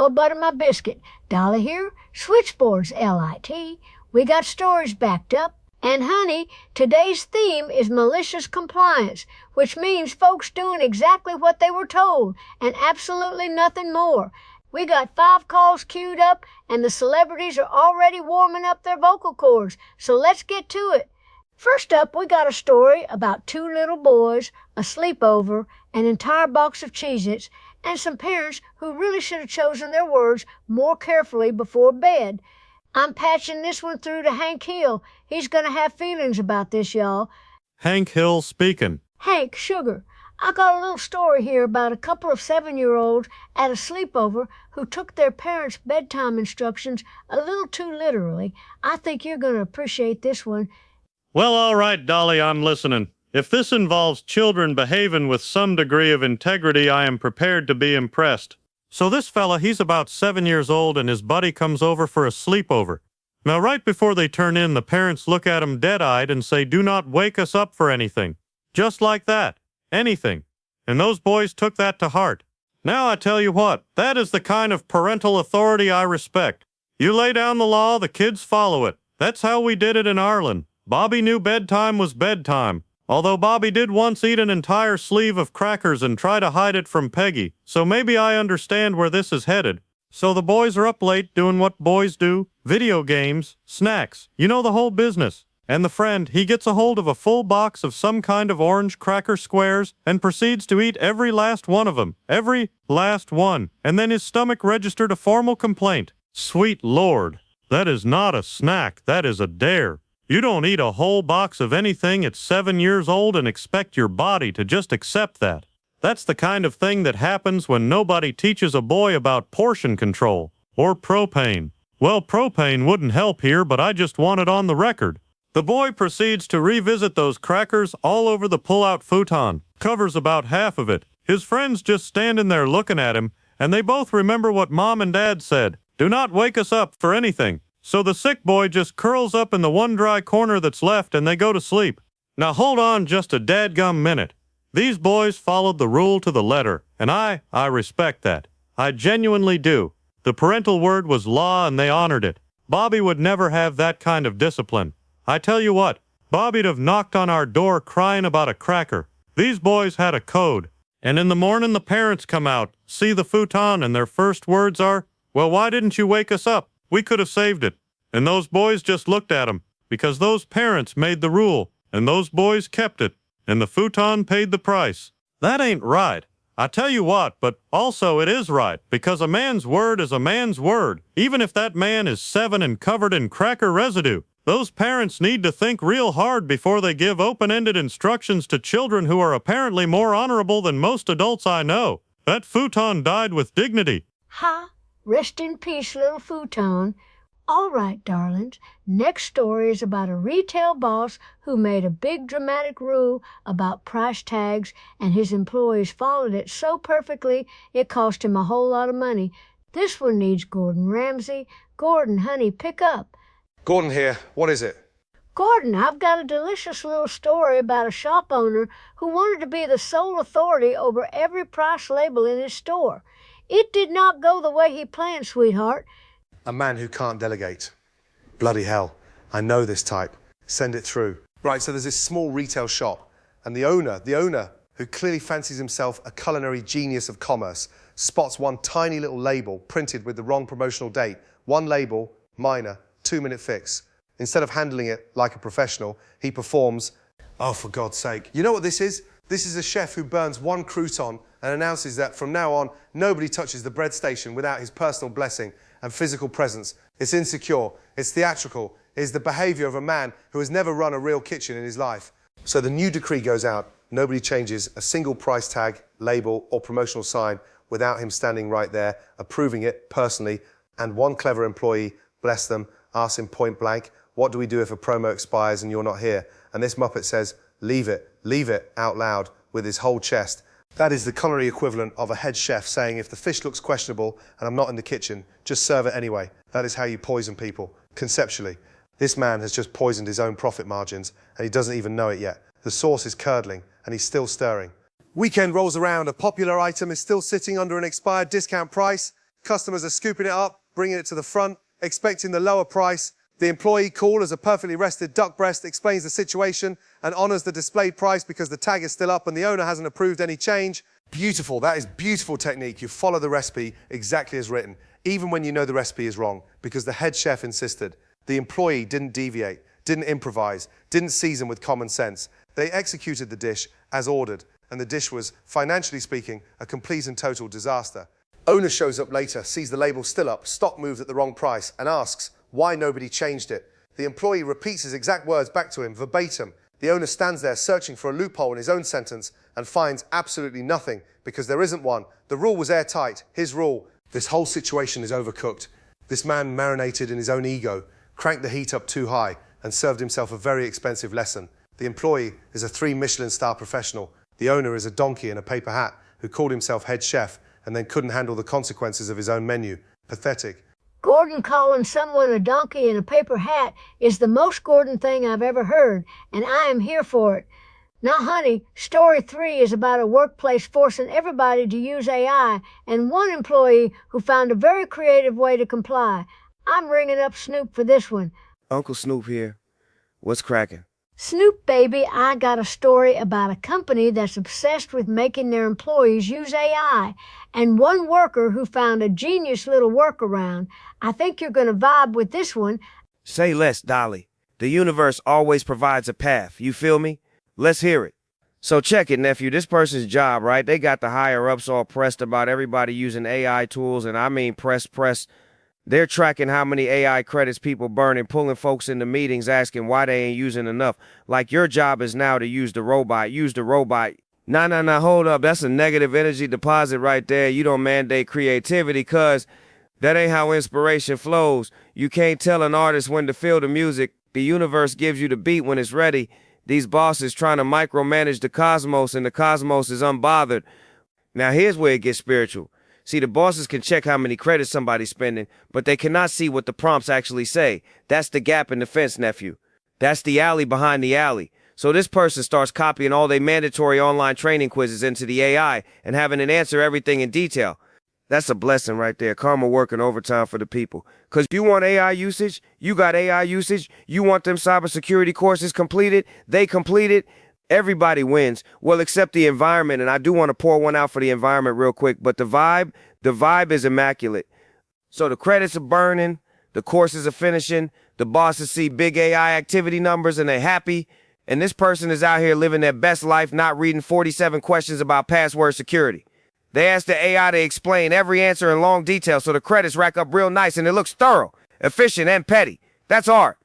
all butter my biscuit. Dolly here, switchboards, L-I-T. We got stories backed up. And honey, today's theme is malicious compliance, which means folks doing exactly what they were told and absolutely nothing more. We got 5 calls queued up, and the celebrities are already warming up their vocal cords, so let's get to it. First up, we got a story about 2 little boys, a sleepover, an entire box of Cheez-Its, and some parents who really should have chosen their words more carefully before bed. I'm patching this one through to Hank Hill. He's going to have feelings about this, y'all. Hank Hill speaking. Hank, sugar, I got a little story here about a couple of 7-year-olds at a sleepover who took their parents' bedtime instructions a little too literally. I think you're going to appreciate this one. Well, all right, Dolly, I'm listening. If this involves children behaving with some degree of integrity, I am prepared to be impressed. So this fella, he's about 7 years old, and his buddy comes over for a sleepover. Now, right before they turn in, the parents look at him dead-eyed and say, "Do not wake us up for anything." Just like that. Anything. And those boys took that to heart. Now, I tell you what, that is the kind of parental authority I respect. You lay down the law, the kids follow it. That's how we did it in Ireland. Bobby knew bedtime was bedtime. Although Bobby did once eat an entire sleeve of crackers and try to hide it from Peggy, so maybe I understand where this is headed. So the boys are up late doing what boys do, video games, snacks, you know the whole business. And the friend, he gets a hold of a full box of some kind of orange cracker squares and proceeds to eat every last one of them, every last one, and then his stomach registered a formal complaint. Sweet Lord, that is not a snack, that is a dare. You don't eat a whole box of anything at 7 years old and expect your body to just accept that. That's the kind of thing that happens when nobody teaches a boy about portion control. Or propane. Well, propane wouldn't help here, but I just want it on the record. The boy proceeds to revisit those crackers all over the pull-out futon. Covers about half of it. His friends just standing there looking at him, and they both remember what Mom and Dad said. Do not wake us up for anything. So the sick boy just curls up in the one dry corner that's left and they go to sleep. Now hold on just a dadgum minute. These boys followed the rule to the letter, and I respect that. I genuinely do. The parental word was law and they honored it. Bobby would never have that kind of discipline. I tell you what, Bobby'd have knocked on our door crying about a cracker. These boys had a code. And in the morning the parents come out, see the futon, and their first words are, "Well, why didn't you wake us up? We could have saved it." And those boys just looked at him, because those parents made the rule, and those boys kept it, and the futon paid the price. That ain't right. I tell you what, but also it is right, because a man's word is a man's word, even if that man is 7 and covered in cracker residue. Those parents need to think real hard before they give open-ended instructions to children who are apparently more honorable than most adults I know. That futon died with dignity. Ha! Rest in peace, little futon. All right, darlings. Next story is about a retail boss who made a big dramatic rule about price tags, and his employees followed it so perfectly it cost him a whole lot of money. This one needs Gordon Ramsay. Gordon, honey, pick up. Gordon here. What is it? Gordon, I've got a delicious little story about a shop owner who wanted to be the sole authority over every price label in his store. It did not go the way he planned, sweetheart. A man who can't delegate. Bloody hell. I know this type. Send it through. Right, so there's this small retail shop, and the owner, who clearly fancies himself a culinary genius of commerce, spots one tiny little label printed with the wrong promotional date. One label, minor, 2-minute fix. Instead of handling it like a professional, he performs, oh, for God's sake. You know what this is? This is a chef who burns one crouton and announces that from now on, nobody touches the bread station without his personal blessing and physical presence. It's insecure, it's theatrical, it's the behaviour of a man who has never run a real kitchen in his life. So the new decree goes out, nobody changes a single price tag, label or promotional sign without him standing right there, approving it personally, and one clever employee, bless them, asks him point blank, what do we do if a promo expires and you're not here? And this Muppet says, leave it, out loud, with his whole chest. That is the culinary equivalent of a head chef saying, if the fish looks questionable and I'm not in the kitchen, just serve it anyway. That is how you poison people, conceptually. This man has just poisoned his own profit margins, and he doesn't even know it yet. The sauce is curdling, and he's still stirring. Weekend rolls around, a popular item is still sitting under an expired discount price. Customers are scooping it up, bringing it to the front, expecting the lower price. The employee, cool as a perfectly rested duck breast, explains the situation and honors the displayed price because the tag is still up and the owner hasn't approved any change. Beautiful. That is beautiful technique. You follow the recipe exactly as written, even when you know the recipe is wrong, because the head chef insisted. The employee didn't deviate, didn't improvise, didn't season with common sense. They executed the dish as ordered, and the dish was, financially speaking, a complete and total disaster. Owner shows up later, sees the label still up, stock moved at the wrong price, and asks why nobody changed it. The employee repeats his exact words back to him, verbatim. The owner stands there searching for a loophole in his own sentence and finds absolutely nothing because there isn't one. The rule was airtight, his rule. This whole situation is overcooked. This man marinated in his own ego, cranked the heat up too high, and served himself a very expensive lesson. The employee is a 3 Michelin star professional. The owner is a donkey in a paper hat who called himself head chef and then couldn't handle the consequences of his own menu. Pathetic. Gordon calling someone a donkey in a paper hat is the most Gordon thing I've ever heard, and I am here for it. Now, honey, story 3 is about a workplace forcing everybody to use AI and one employee who found a very creative way to comply. I'm ringing up Snoop for this one. Uncle Snoop here. What's cracking? Snoop, baby, I got a story about a company that's obsessed with making their employees use AI, and one worker who found a genius little workaround. I think you're going to vibe with this one. Say less, Dolly. The universe always provides a path. You feel me? Let's hear it. So check it, nephew. This person's job, right? They got the higher-ups all pressed about everybody using AI tools, and I mean press. They're tracking how many AI credits people burn and pulling folks into meetings asking why they ain't using enough. Like your job is now to use the robot. Nah, hold up. That's a negative energy deposit right there. You don't mandate creativity, cuz that ain't how inspiration flows. You can't tell an artist when to feel the music. The universe gives you the beat when it's ready. These bosses trying to micromanage the cosmos, and the cosmos is unbothered. Now here's where it gets spiritual. See, the bosses can check how many credits somebody's spending, but they cannot see what the prompts actually say. That's the gap in the fence, nephew. That's the alley behind the alley. So this person starts copying all their mandatory online training quizzes into the AI and having it answer everything in detail. That's a blessing right there. Karma working overtime for the people. Because you want AI usage, you got AI usage. You want them cybersecurity courses completed, they completed. Everybody wins. Well, except the environment. And I do want to pour one out for the environment real quick. But the vibe is immaculate. So the credits are burning. The courses are finishing. The bosses see big AI activity numbers and they're happy. And this person is out here living their best life, not reading 47 questions about password security. They asked the AI to explain every answer in long detail, so the credits rack up real nice and it looks thorough, efficient, and petty. That's art.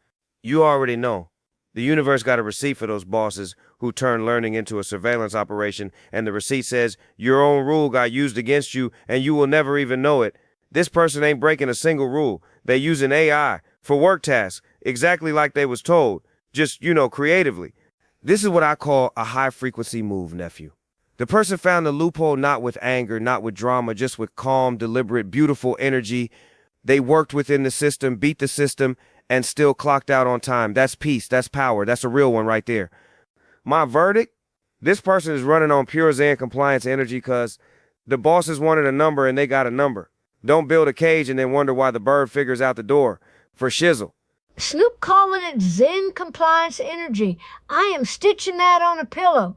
You already know. The universe got a receipt for those bosses who turned learning into a surveillance operation, and the receipt says your own rule got used against you and you will never even know it. This person ain't breaking a single rule. They using AI for work tasks, exactly like they was told, just, creatively. This is what I call a high-frequency move, nephew. The person found the loophole not with anger, not with drama, just with calm, deliberate, beautiful energy. They worked within the system, beat the system, and still clocked out on time. That's peace. That's power. That's a real one right there. My verdict? This person is running on pure Zen compliance energy because the bosses wanted a number and they got a number. Don't build a cage and then wonder why the bird figures out the door. For shizzle. Snoop calling it Zen compliance energy. I am stitching that on a pillow.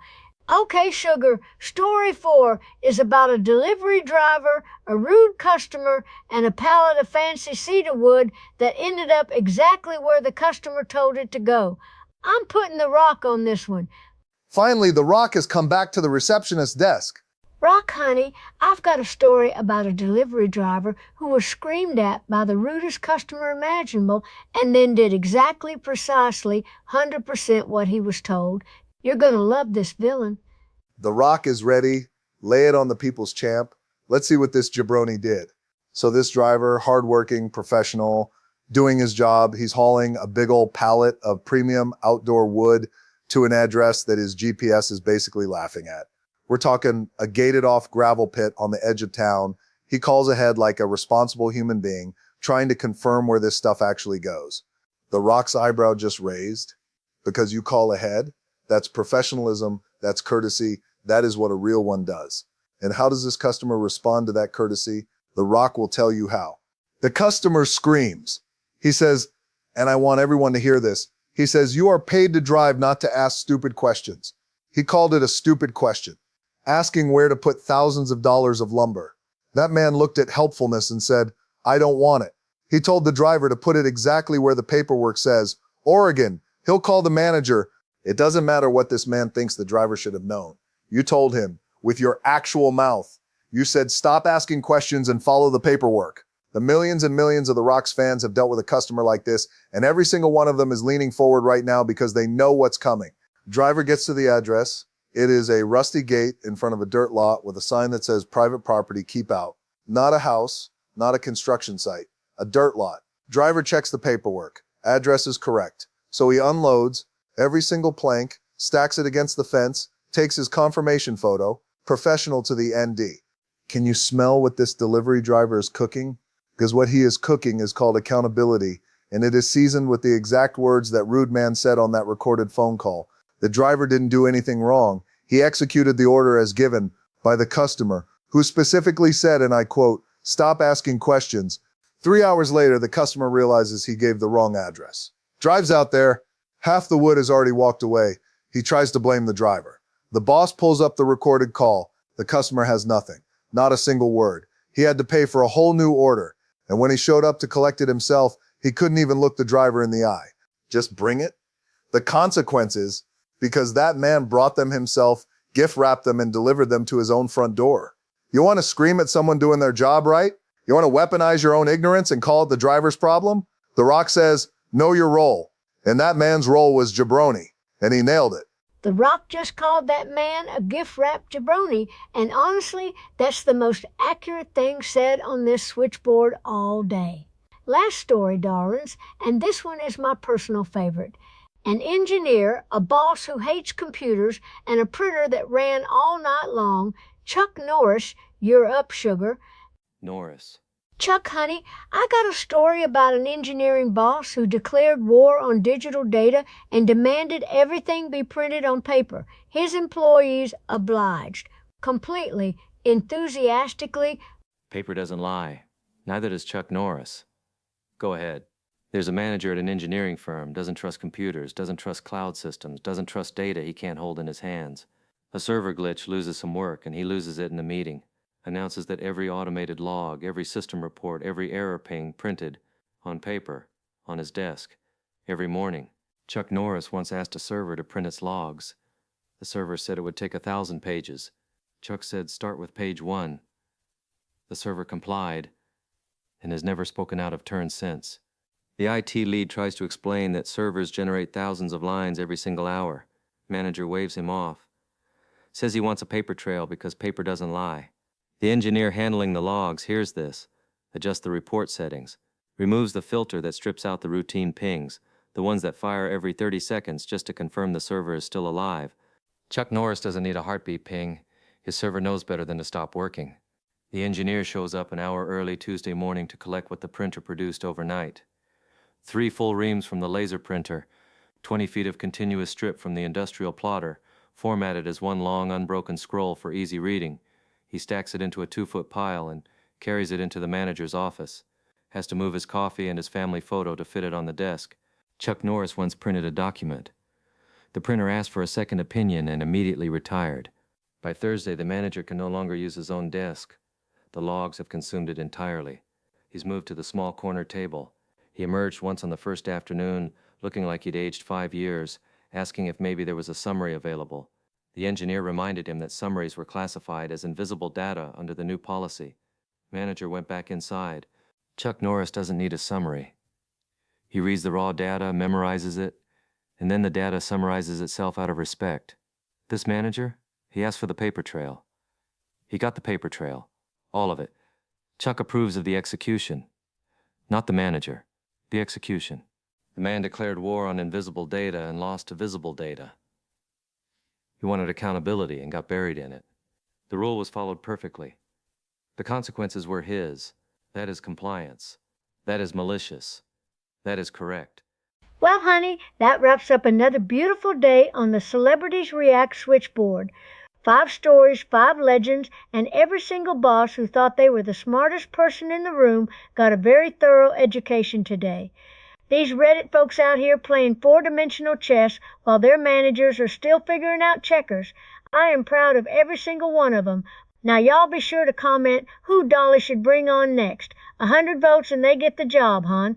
Okay, sugar, story 4 is about a delivery driver, a rude customer, and a pallet of fancy cedar wood that ended up exactly where the customer told it to go. I'm putting the rock on this one. Finally, the rock has come back to the receptionist's desk. Rock, honey, I've got a story about a delivery driver who was screamed at by the rudest customer imaginable and then did exactly, precisely, 100% what he was told. You're going to love this villain. The rock is ready. Lay it on the people's champ. Let's see what this jabroni did. So this driver, hardworking, professional, doing his job. He's hauling a big old pallet of premium outdoor wood to an address that his GPS is basically laughing at. We're talking a gated off gravel pit on the edge of town. He calls ahead like a responsible human being, trying to confirm where this stuff actually goes. The rock's eyebrow just raised. Because you call ahead? That's professionalism, that's courtesy, that is what a real one does. And how does this customer respond to that courtesy? The Rock will tell you how. The customer screams. He says, and I want everyone to hear this, he says, you are paid to drive, not to ask stupid questions. He called it a stupid question, asking where to put thousands of dollars of lumber. That man looked at helpfulness and said, I don't want it. He told the driver to put it exactly where the paperwork says, Oregon. He'll call the manager. It doesn't matter what this man thinks the driver should have known. You told him, with your actual mouth. You said, stop asking questions and follow the paperwork. The millions and millions of The Rock's fans have dealt with a customer like this, and every single one of them is leaning forward right now because they know what's coming. Driver gets to the address. It is a rusty gate in front of a dirt lot with a sign that says private property, keep out. Not a house, not a construction site, a dirt lot. Driver checks the paperwork. Address is correct. So he unloads every single plank, stacks it against the fence, takes his confirmation photo, professional to the ND. Can you smell what this delivery driver is cooking? Because what he is cooking is called accountability, and it is seasoned with the exact words that rude man said on that recorded phone call. The driver didn't do anything wrong. He executed the order as given by the customer, who specifically said, and I quote, stop asking questions. 3 hours later, the customer realizes he gave the wrong address. Drives out there. Half the wood has already walked away. He tries to blame the driver. The boss pulls up the recorded call. The customer has nothing, not a single word. He had to pay for a whole new order. And when he showed up to collect it himself, he couldn't even look the driver in the eye. Just bring it. The consequences, because that man brought them himself, gift wrapped them, and delivered them to his own front door. You want to scream at someone doing their job right? You want to weaponize your own ignorance and call it the driver's problem? The Rock says, know your role. And that man's role was jabroni, and he nailed it. The Rock just called that man a gift-wrapped jabroni, and honestly, that's the most accurate thing said on this switchboard all day. Last story, darlings, and this one is my personal favorite. An engineer, a boss who hates computers, and a printer that ran all night long, Chuck Norris, you're up, sugar. Norris. Chuck, honey, I got a story about an engineering boss who declared war on digital data and demanded everything be printed on paper. His employees obliged, completely, enthusiastically. Paper doesn't lie. Neither does Chuck Norris. Go ahead. There's a manager at an engineering firm, doesn't trust computers, doesn't trust cloud systems, doesn't trust data he can't hold in his hands. A server glitch loses some work, and he loses it in the meeting. Announces that every automated log, every system report, every error ping printed on paper, on his desk, every morning. Chuck Norris once asked a server to print its logs. The server said it would take 1,000 pages. Chuck said, start with page 1. The server complied and has never spoken out of turn since. The IT lead tries to explain that servers generate thousands of lines every single hour. Manager waves him off. Says he wants a paper trail because paper doesn't lie. The engineer handling the logs hears this, adjusts the report settings, removes the filter that strips out the routine pings, the ones that fire every 30 seconds just to confirm the server is still alive. Chuck Norris doesn't need a heartbeat ping. His server knows better than to stop working. The engineer shows up an hour early Tuesday morning to collect what the printer produced overnight. 3 full reams from the laser printer, 20 feet of continuous strip from the industrial plotter, formatted as one long unbroken scroll for easy reading. He stacks it into a 2-foot pile and carries it into the manager's office. Has to move his coffee and his family photo to fit it on the desk. Chuck Norris once printed a document. The printer asked for a second opinion and immediately retired. By Thursday, the manager can no longer use his own desk. The logs have consumed it entirely. He's moved to the small corner table. He emerged once on the first afternoon, looking like he'd aged 5 years, asking if maybe there was a summary available. The engineer reminded him that summaries were classified as invisible data under the new policy. Manager went back inside. Chuck Norris doesn't need a summary. He reads the raw data, memorizes it, and then the data summarizes itself out of respect. This manager, he asked for the paper trail. He got the paper trail. All of it. Chuck approves of the execution. Not the manager. The execution. The man declared war on invisible data and lost to visible data. He wanted accountability and got buried in it. The rule was followed perfectly. The consequences were his. That is compliance. That is malicious. That is correct. Well, honey, that wraps up another beautiful day on the Celebrities React switchboard. 5 stories, 5 legends, and every single boss who thought they were the smartest person in the room got a very thorough education today. These Reddit folks out here playing 4-dimensional chess while their managers are still figuring out checkers. I am proud of every single one of them. Now y'all be sure to comment who Dolly should bring on next. 100 votes and they get the job, hon.